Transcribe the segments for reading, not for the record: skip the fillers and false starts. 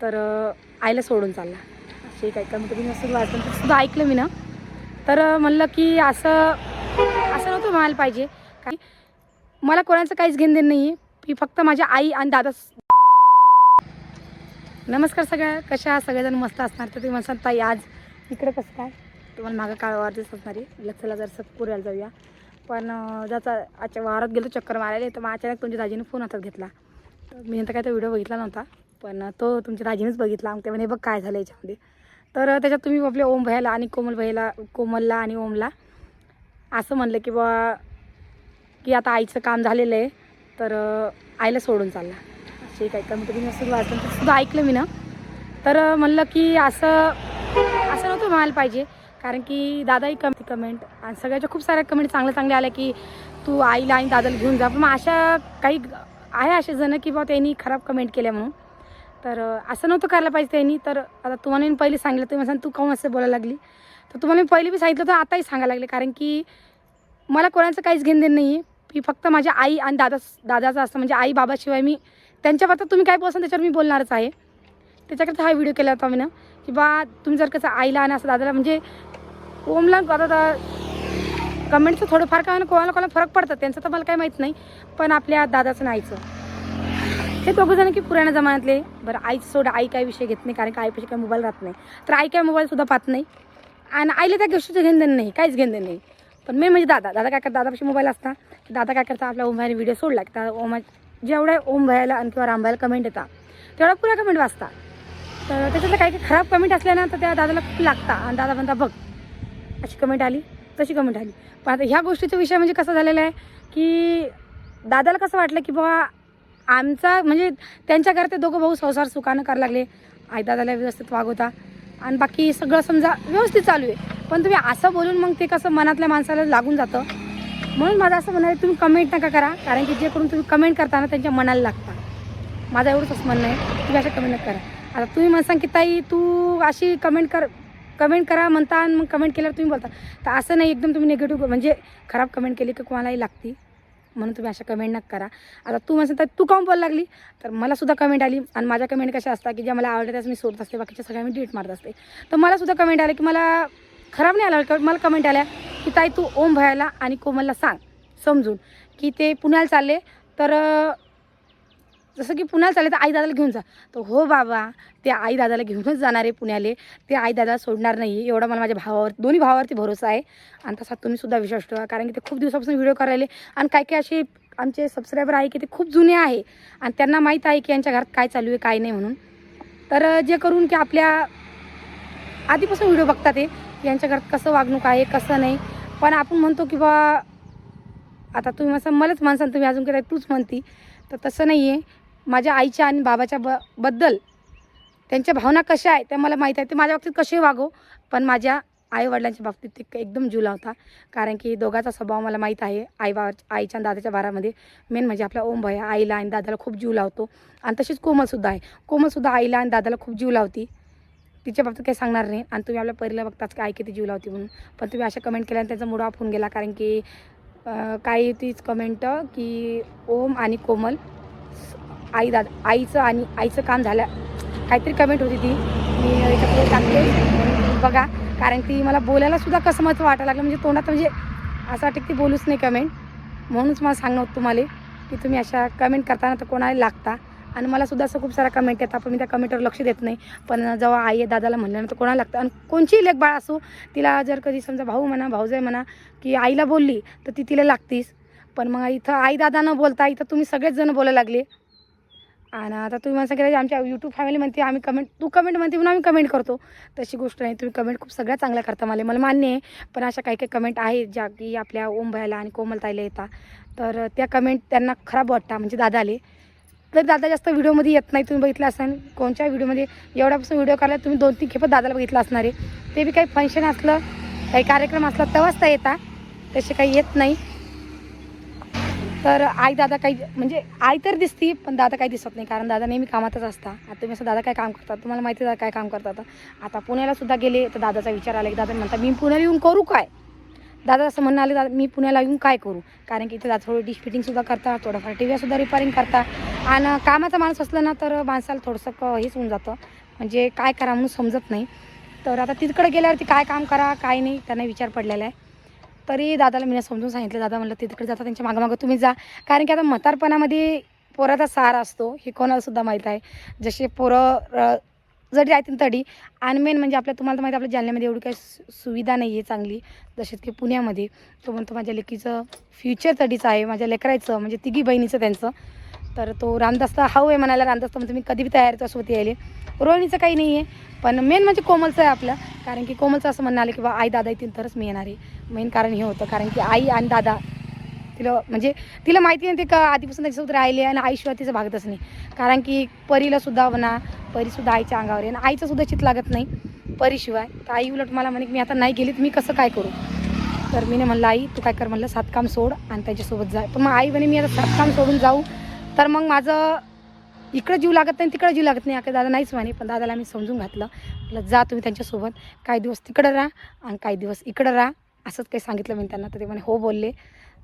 तर आईला सोडून चालला असे काही कमी तुम्ही असं वाचलं तर सुद्धा ऐकलं मी ना. तर म्हणलं की असं नव्हतं व्हायला पाहिजे. काय मला कोणाचं काहीच घेणं देणं नाही आहे. की फक्त माझ्या आई आणि दादा. नमस्कार सगळ्या, कशा सगळेजण मस्त असणार. तर तुम्ही म्हणसाल ताई आज इकडे कसं काय, तुम्हाला मागं काळ वारच असणार आहे. लक्षला जर पुऱ्याला जाऊया. पण ज्याचा आजच्या वारात गेलो चक्कर मारायला, तर मग अचानक तुमच्या दाजीने फोन हातात घेतला. तर मी नंतर काय तो व्हिडिओ बघितला नव्हता, पण तो तुमच्या दाजीनेच बघितला. मग ते म्हणे बघ काय झालं याच्यामध्ये. तर त्याच्यात तुम्ही आपल्या ओम भैयाला आणि कोमलला आणि ओमला असं म्हणलं की बा की आता आईचं काम झालेलं आहे, तर आईला सोडून चालला असे काही कमी तुम्ही असं वाचलं तर सुद्धा ऐकलं मी ना. तर म्हणलं की असं नव्हतं व्हायला पाहिजे. कारण की दादाही कमेंट आणि सगळ्याच्या खूप साऱ्या कमेंट चांगल्या आल्या की तू आईला आणि दादाला घेऊन जा. पण मग अशा काही आहे असे जण की बा त्यांनी खराब कमेंट केल्या म्हणून. तर असं नव्हतं करायला पाहिजे त्यांनी. तर आता तुम्हाला मी पहिले सांगितलं, तुम्ही सांग तू काहून असं बोलायला लागली. तर तुम्हाला मी पहिले बी सांगितलं तर आताही सांगायला लागले. कारण की मला कोणाचं काहीच घेणं देणं नाही आहे. की फक्त माझ्या आई आणि दादाचं असतं, म्हणजे आई बाबाशिवाय मी त्यांच्याबद्दल तुम्ही काय बोलसान त्याच्यावर मी बोलणारच आहे. त्याच्याकरता हा व्हिडिओ केला होता मी ना की बा तुम्ही जर कसं आईला आणि असं दादाला म्हणजे ओमला आता कमेंटचं थोडंफार काय कोणाला फरक पडतं त्यांचं तर मला काही माहीत नाही. पण आपल्या दादाचं आणि आईचं हे दोघं जण की पुराण्या जमान्यातले. बरं आईचं सोडा, आई काय विषय घेत नाही. कारण की आईपाशी काय मोबाईल राहत नाही, तर आई काय मोबाईलसुद्धा पाहत नाही. आणि आईला त्या गोष्टीचं घेणं देणं नाही, काहीच घेणं देणं नाही. पण मेन म्हणजे दादा काय करतात, दादापाशी मोबाईल असता की दादा काय करता आपल्या ओम भाईने व्हिडिओ सोडला की ओमा जेवढ्या ओम भाईला आणि किंवा रामभाईला कमेंट येतात तेवढ्या पुऱ्या कमेंट वाचतात. तर त्याच्यातलं काही खराब कमेंट असल्या तर त्या दादाला खूप लागता. आणि दादा म्हणता बघ अशी कमेंट आली तशी कमेंट आली. पण आता ह्या गोष्टीचा विषय म्हणजे कसं झालेला आहे की दादाला कसं वाटलं की बाबा आमचा म्हणजे त्यांच्या घरात ते दोघं भाऊ संसार सुखानं करायला लागले. आई दादाला व्यवस्थित वागवता आणि बाकी सगळं समजा व्यवस्थित चालू आहे. पण तुम्ही असं बोलून मग ते कसं मनातल्या माणसाला लागून जातं. म्हणून माझं असं म्हणणं आहे तुम्ही कमेंट नका करा. कारण की जे करून तुम्ही कमेंट करताना त्यांच्या मनाला लागता. माझं एवढंच म्हणणं आहे, तुम्ही अशा कमेंट नका करा. आता तुम्ही मला सांग की ताई तू अशी कमेंट करा म्हणता आणि मग कमेंट केल्यावर तुम्ही बोलता. तर असं नाही एकदम तुम्ही निगेटिव्ह म्हणजे खराब कमेंट केली की कोणालाही लागती. म्हणून तुम्ही अशा कमेंट नका करा. आता तू म्हणता तू काऊन बोलायला लागली, तर मला सुद्धा कमेंट आली. आणि माझ्या कमेंट कशा असतात की ज्या मला आवडतात त्याच मी सोडत असते, बाकीच्या सगळ्या मी डिलीट मारत असते. तर मला सुद्धा कमेंट आले की मला खराब नाही आला, मला कमेंट आल्या की ताई तू ओम भैयाला आणि कोमलला सांग समजून की ते पुण्याला चालले, तर जसं की पुण्याला चालले तर आई दादाला घेऊन जा. तर हो बाबा ते आई दादाला घेऊनच जाणार आहे पुण्याले. ते आई दादाला सोडणार नाही एवढा मला माझ्या दोन्ही भावावरती भरोसा आहे. आणि तसा तुम्ही सुद्धा विश्वास ठेवा. कारण की ते खूप दिवसापासून व्हिडिओ करायले आणि काय असे आमचे सबस्क्रायबर आहे की ते खूप जुने आहे आणि त्यांना माहीत आहे की यांच्या घरात काय चालू आहे काय नाही म्हणून. तर जे करून की आपल्या आधीपासून व्हिडिओ बघतात ते यांच्या घरात कसं वागणूक आहे कसं नाही. पण आपण म्हणतो की बा आता तुम्ही असं मलाच म्हणसाल तुम्ही अजून काय तूच म्हणती, तर तसं नाही आहे. माझ्या आईच्या आणि बाबाच्या बद्दल त्यांच्या भावना कशा आहे त्या मला माहीत आहे. ते माझ्या बाबतीत कसे वागो, पण माझ्या आईवडिलांच्या बाबतीत ते एकदम जीव लावता. कारण की दोघांचा स्वभाव मला माहीत आहे. आईच्या आणि दादाच्या बारामध्ये मेन म्हणजे आपला ओम भैया आईला आणि दादाला खूप जीव लावतो. आणि तशीच कोमलसुद्धा आहे. कोमलसुद्धा आईला आणि दादाला खूप जीव लावती. तिच्या बाबतीत काही सांगणार नाही. आणि तुम्ही आपल्या पहिला बघताच की आई किती जीव लावती म्हणून. पण तुम्ही अशा कमेंट केल्याने त्याचा मूड ऑफ होऊन गेला. कारण की काही तीच कमेंट की ओम आणि कोमल आईचं काम झालं काहीतरी कमेंट होती ती मी याच्यापुढे टाकते बघा. कारण की मला बोलायला सुद्धा कसं मत वाटायला लागलं, म्हणजे तोंडात म्हणजे असं वाटतं की ती बोलूच नाही कमेंट. म्हणूनच मला सांगणं होतं तुम्हाला की तुम्ही अशा कमेंट करताना तर कोणाला लागता. आणि मला सुद्धा असं खूप सारा कमेंट येतात पण मी त्या कमेंटवर लक्ष देत नाही. पण जेव्हा आई दादाला म्हणल्यानंतर कोणाला लागतं. आणि कोणचीही लेकबाळ असो तिला जर कधी समजा भाऊ म्हणा भाऊजाई म्हणा की आईला बोलली तर ती तिला लागतीच. पण मग इथं आई दादा न बोलता इथं तुम्ही सगळेच जण बोलायला लागले. आणि आता तुम्ही मला सांगितलं आमच्या यूट्यूब फॅमिली म्हणते आम्ही तू कमेंट म्हणते म्हणून आम्ही कमेंट करतो. तशी गोष्ट नाही. तुम्ही कमेंट खूप सगळ्या चांगल्या करता मला मान्य आहे. पण अशा काही कमेंट आहेत ज्या की आपल्या ओम भैयाला आणि कोमलताईला येतात. तर त्या कमेंट त्यांना खराब वाटतात. म्हणजे दादाले तर दादा जास्त व्हिडिओमध्ये येत नाही. तुम्ही बघितलं असाल कोणत्या व्हिडिओमध्ये एवढ्यापासून व्हिडिओ करायला तुम्ही 2-3 खेपत दादाला बघितलं असणार आहे. ते बी काही फंक्शन असलं काही कार्यक्रम असला तेव्हाच त्या येतात, तसे काही येत नाही. तर आई दादा काही म्हणजे आई तर दिसती पण दादा काही दिसत नाही. कारण दादा नेहमी कामातच असता. आता तुम्ही असं दादा काय काम करतात तुम्हाला माहिती आहे काय काम करतात. आता पुण्याला सुद्धा गेले तर दादाचा विचार आला की दादा म्हणतात मी पुण्याला येऊन करू काय. दादा असं म्हणणं आलं, दादा मी पुण्याला येऊन काय करू, कारण की इथे दादा थोडी डिश फिटिंगसुद्धा करता, थोडंफार टी व्हीसुद्धा रिपेअरिंग करता, आणि कामाचा माणूस असलं ना तर माणसाला थोडंसं हेच होऊन जातं, म्हणजे काय करा म्हणून समजत नाही. तर आता तिकडे गेल्यावरती काय काम करा काय नाही त्यांना विचार पडलेला आहे. तरी दादाला मी समजून सांगितलं, दादा म्हणलं तिकडे जाता त्यांच्या मागं तुम्ही जा, कारण की आता म्हातारपणामध्ये पोराचा सहारा असतो हे कोणालासुद्धा माहीत आहे. जसे पोरं जरी राहतील तरी, आणि मेन म्हणजे तुम्हाला तर माहिती आपल्या जालन्यामध्ये एवढी काही सुविधा नाही आहे चांगली, जसे की पुण्यामध्ये. तो म्हणतो माझ्या लेकीचं फ्युचर तडीचं आहे, माझ्या लेकरायचं म्हणजे तिघी बहिणीचं त्यांचं. तर तो रामदासचा हाऊ आहे म्हणायला, रामदासचा म्हणतो मी कधी बी तयार त्यासोबत यायले. रोहिणीचं काही नाही आहे, पण मेन म्हणजे कोमलचं आहे आपलं, कारण की कोमलचं असं म्हणणं आलं की बा आई दादा येतील तरच मी येणार आहे. मेन कारण हे होतं, कारण की आई आणि दादा तिला माहिती नाही ते का आधीपासून त्याच्यासोबत राहिले, आणि आईशिवाय तिचं भागतच नाही, कारण की परीलासुद्धा म्हणा, परीसुद्धा आईच्या अंगावर आहे, आणि आईचंसुद्धा चित लागत नाही परीशिवाय. तर आई उलट मला म्हणे की मी आता नाही गेली तर मी कसं काय करू. तर मी म्हणलं आई तू काय कर, म्हणलं सातकाम सोड आणि त्याच्यासोबत जा. पण मग आई म्हणे मी आता सातकाम सोडून जाऊ तर मग माझं इकडं जीव लागत नाही तिकडं जीव लागत नाही. आता दादा नाहीच म्हणे, पण दादाला मी समजून घातलं, म्हटलं जा तुम्ही त्यांच्यासोबत, काही दिवस तिकडं राहा आणि काही दिवस इकडं राहा, असंच काही सांगितलं मी त्यांना. तर ते म्हणे हो बोलले.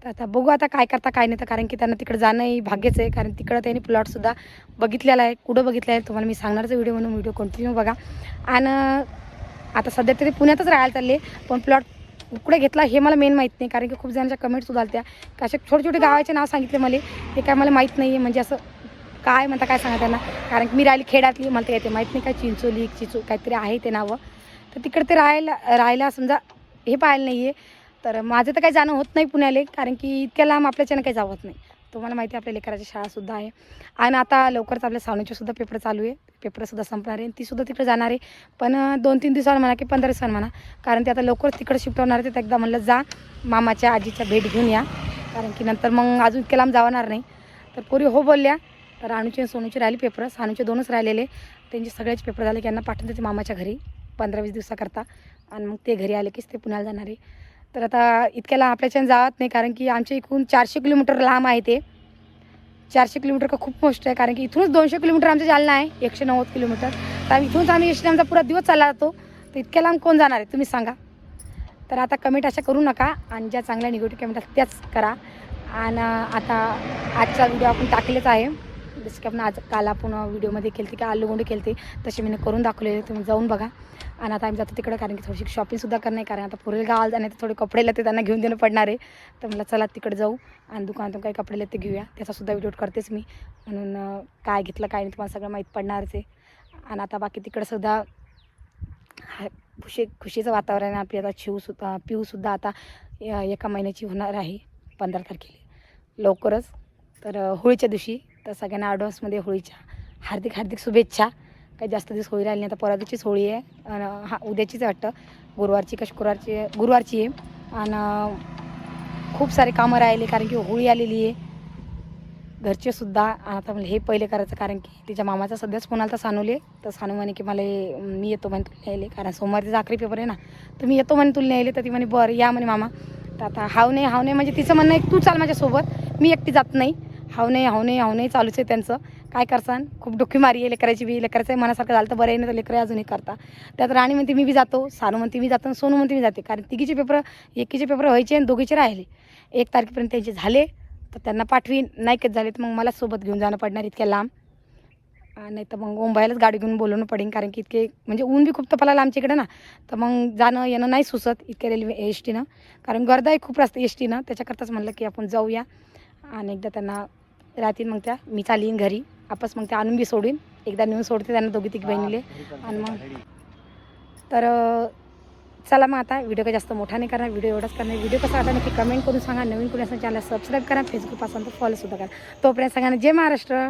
तर आता बघू आता काय करता काय नाही, तर कारण की त्यांना तिकडं जाणंही भाग्यच आहे, कारण तिकडं त्यांनी प्लॉटसुद्धा बघितलेला आहे. कुठं बघितलं आहे तुम्हाला मी सांगणारच व्हिडिओ, म्हणून व्हिडिओ कंटिन्यू बघा. आणि आता सध्या तरी पुण्यातच राहायला चालले, पण प्लॉट कुठे घेतला हे मला मेन माहीत नाही, कारण की खूप जणांच्या कमेंट्ससुद्धा आल्या त्या, असे छोटे छोटे गावाचे नाव सांगितले मला, ते काय मला माहीत नाही आहे, म्हणजे असं काय म्हणता काय सांगा त्यांना, कारण की मी राहिली खेड्यातली, मला ते काय ते माहीत नाही, काय चिंचोली काहीतरी आहे ते नावं. तर तिकडे ते राहायला समजा हे पाहायला नाही आहे. तर माझं तर काही जाणं होत नाही पुण्याला, कारण की इतक्या लांब आपल्याच्यानं काही जावत नाही. तुम्हाला माहिती आहे आपल्या लेकराची शाळासुद्धा आहे, आणि आता लवकरच आपल्या सावनेचेसुद्धा पेपर चालू आहे, पेपरसुद्धा संपणार आहे, आणि तीसुद्धा तिकडे जाणार आहे. पण 2-3 दिवसांनी म्हणा की 15 दिवसांनी म्हणा, कारण ते आता लवकरच तिकडे शिफ्ट होणार आहे. तर एकदा म्हणलं जा मामाच्या आजीच्या भेट घेऊन या, कारण की नंतर मग अजून इतक्या लांब जाणार नाही. तर पोरी हो बोलल्या. तर आणूचे सोनूचे राहिले पेपर, सानूचे 2च राहिलेले, त्यांचे सगळ्याचे पेपर झाले की यांना पाठवून देते मामाच्या घरी 15-20 दिवसाकरता, आणि मग ते घरी आले कीच ते पुण्याला जाणार आहे. तर आता इतक्याला आपल्याच्यानं जात नाही, कारण की आमच्या इकडून 400 किलोमीटर लांब आहे ते. 400 किलोमीटर का खूप मोठं आहे, कारण की इथूनच 200 किलोमीटर आमचं जालना आहे, 190 किलोमीटर. तर इथूनच आम्ही एसटी आमचा पुरा दिवस चालला जातो. तर इतक्या लांब कोण जाणार आहे तुम्ही सांगा. तर आता कमेंट अशा करू नका, आणि ज्या चांगल्या निगेटिव्ह कमेंट असतात त्याच करा. आणि आता आजचा व्हिडिओ आपण टाकलेच आहे, जसं की आपण काल आपण व्हिडिओमध्ये केली की आलू गोंडे केली, तसे मी करून दाखवलेले, तुम्ही जाऊन बघा. आणि आता आम्ही जातो तिकडं, कारण की थोडीशी शॉपिंगसुद्धा करणे, कारण आता पुरेल गावाला जाणे तर थोडे कपडे लते त्यांना घेऊन देणं पडणार आहे. तर मला चला तिकडे जाऊ आणि दुकानातून काही कपडे लते घेऊया, त्याचासुद्धा व्हिडिओ करतेच मी, म्हणून काय घेतलं काय नाही तुम्हाला सगळं माहीत पडणारच आहे. आणि आता बाकी तिकडंसुद्धा खुशीचं वातावरण आहे. आपली आता पिऊसुद्धा आता 1 महिन्याची होणार आहे 15 तारखेला लवकरच. तर होळीच्या दिवशी, तर सगळ्यांना ॲडव्हान्समध्ये होळीच्या हार्दिक शुभेच्छा. काही जास्त दिवस होळी राहिली नाही, आता परवा दिवशीच होळी आहे, आणि उद्याचीच वाटतं, गुरुवारची का गुरुवारची आहे. आणि खूप सारे कामं राहिले, कारण की होळी आलेली आहे घरचेसुद्धा. आता म्हणजे हे पहिले करायचं, कारण की तिच्या मामाचा सध्याच फोन आला तर सानूले, तर सानू म्हणे की मला मी येतो म्हणे तुला न्यायले, कारण सोमवार तिचा आखरी पेपर आहे ना, तर मी येतो म्हणे तुला न्यायले. तर ती म्हणे बरं या म्हणे मामा. तर आता हाव नाही म्हणजे तिचं म्हणणं आहे तू चाल माझ्यासोबत, मी एकटी जात नाही. हाव नाही चालूच आहे त्यांचं. काय करसान, खूप डोकी मारी आहे लेकराची बी, लेकराचं मनासारखं झालं तर बरं आहे, नाही तर लेकरं अजूनही करता. त्यात राणी म्हणते मी बी जातो, सानू म्हणते मी जातो, सोनू म्हणते मी जाते, कारण तिघीचे पेपर एकीचे पेपर व्हायचे आणि दोघीचे राहिले. 1 तारखेपर्यंत त्यांचे झाले, तर त्यांना पाठवीन, नाही कच झाले तर मग मला सोबत घेऊन जाणं पडणार इतक्या लांब, नाही तर मग मुंबईलाच गाडी घेऊन बोलवणं पडेल, कारण की इतके म्हणजे ऊन बी खूप तपाला आमच्या इकडे ना, तर मग जाणं येणं नाही सुचत इतक्या रेल्वे एस टीनं, कारण गर्दाही खूप असते एस टीनं. त्याच्याकरताच म्हणलं की आपण जाऊया, आणि एकदा त्यांना राहतील, मग त्या मी चालीन घरी आपस, मग त्या आणून बी सोडीन, एकदा नेऊन सोडते त्यांना दोघी तिघी बहिणीले. आणि मग तर चला मग आता व्हिडिओ काही जास्त मोठा नाही करणार, व्हिडिओ एवढाच करणार. व्हिडिओ कसा वाटला नक्की कमेंट करून सांगा, नवीन कोणी असं चॅनल सबस्क्राईब करा, फेसबुक असेल तर फॉलोसुद्धा करा. तोपर्यंत सगळ्यांना जय महाराष्ट्र.